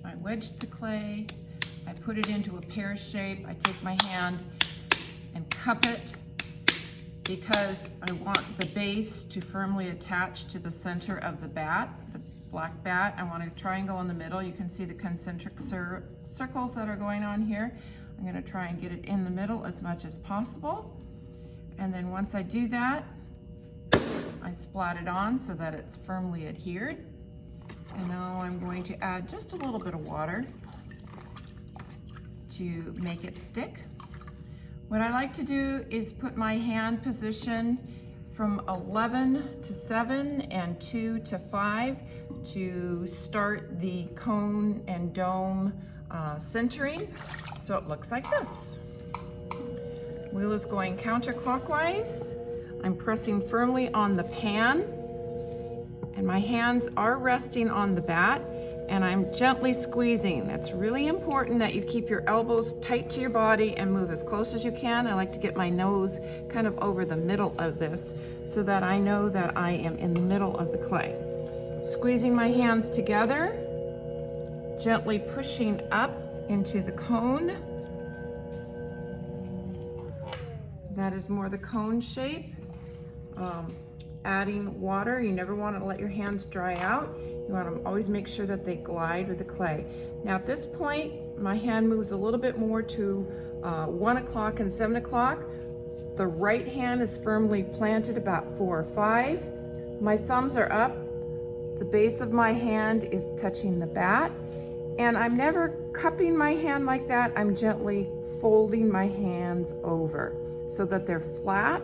I wedged the clay, I put it into a pear shape, I take my hand and cup it because I want the base to firmly attach to the center of the bat, the black bat. I want a triangle in the middle. You can see the concentric circles that are going on here. I'm gonna try and get it in the middle as much as possible. And then once I do that, I splat it on so that it's firmly adhered. And now I'm going to add just a little bit of water to make it stick. What I like to do is put my hand position from 11 to 7 and 2 to 5 to start the cone and dome centering. So it looks like this. Wheel is going counterclockwise. I'm pressing firmly on the pan, and my hands are resting on the bat, and I'm gently squeezing. It's really important that you keep your elbows tight to your body and move as close as you can. I like to get my nose kind of over the middle of this so that I know that I am in the middle of the clay. Squeezing my hands together, gently pushing up into the cone. That is more the cone shape. Adding water, you never want to let your hands dry out. You want to always make sure that they glide with the clay. Now at this point, my hand moves a little bit more to 1 o'clock and 7 o'clock. The right hand is firmly planted about 4 or 5. My thumbs are up. The base of my hand is touching the bat. And I'm never cupping my hand like that. I'm gently folding my hands over so that they're flat,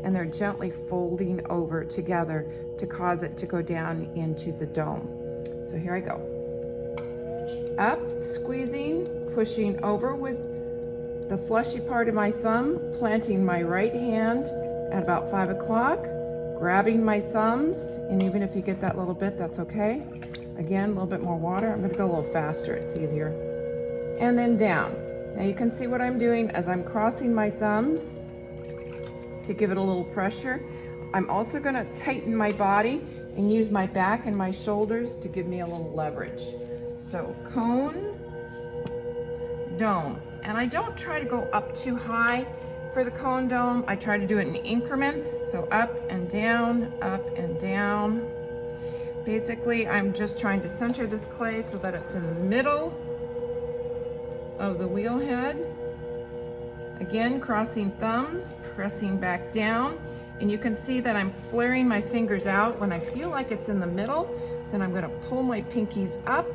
and they're gently folding over together to cause it to go down into the dome. So here I go. Up, squeezing, pushing over with the fleshy part of my thumb, planting my right hand at about 5 o'clock, grabbing my thumbs, and even if you get that little bit, that's okay. Again, a little bit more water. I'm gonna go a little faster, it's easier. And then down. Now you can see what I'm doing as I'm crossing my thumbs to give it a little pressure. I'm also gonna tighten my body and use my back and my shoulders to give me a little leverage. So cone, dome. And I don't try to go up too high for the cone dome. I try to do it in increments. So up and down, up and down. Basically, I'm just trying to center this clay so that it's in the middle of the wheel head. Again, crossing thumbs, pressing back down, and you can see that I'm flaring my fingers out. When I feel like it's in the middle, then I'm gonna pull my pinkies up,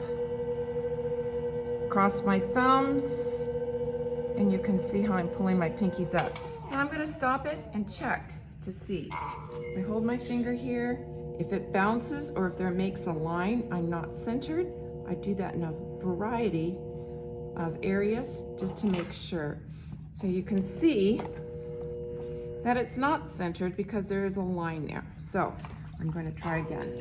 cross my thumbs, and you can see how I'm pulling my pinkies up. And I'm gonna stop it and check to see. I hold my finger here. If it bounces or if there makes a line, I'm not centered. I do that in a variety of areas just to make sure. So you can see that it's not centered because there is a line there. So I'm going to try again.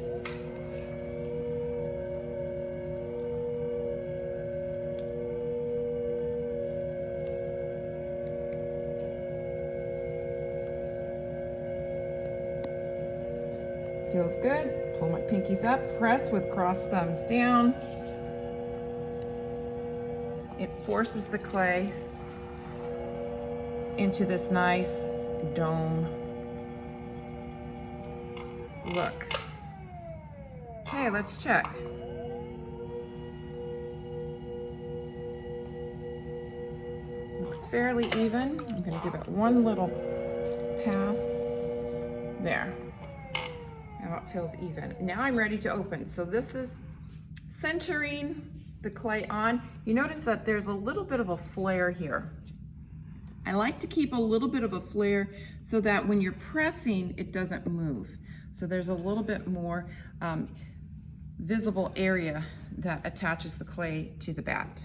Feels good. Pull my pinkies up, press with crossed thumbs down. It forces the clay into this nice dome look. Okay, let's check. Looks fairly even. I'm going to give it one little pass there. Now it feels even. Now I'm ready to open. So this is centering the clay on. You notice that there's a little bit of a flare here. I like to keep a little bit of a flare so that when you're pressing, it doesn't move. So there's a little bit more visible area that attaches the clay to the bat.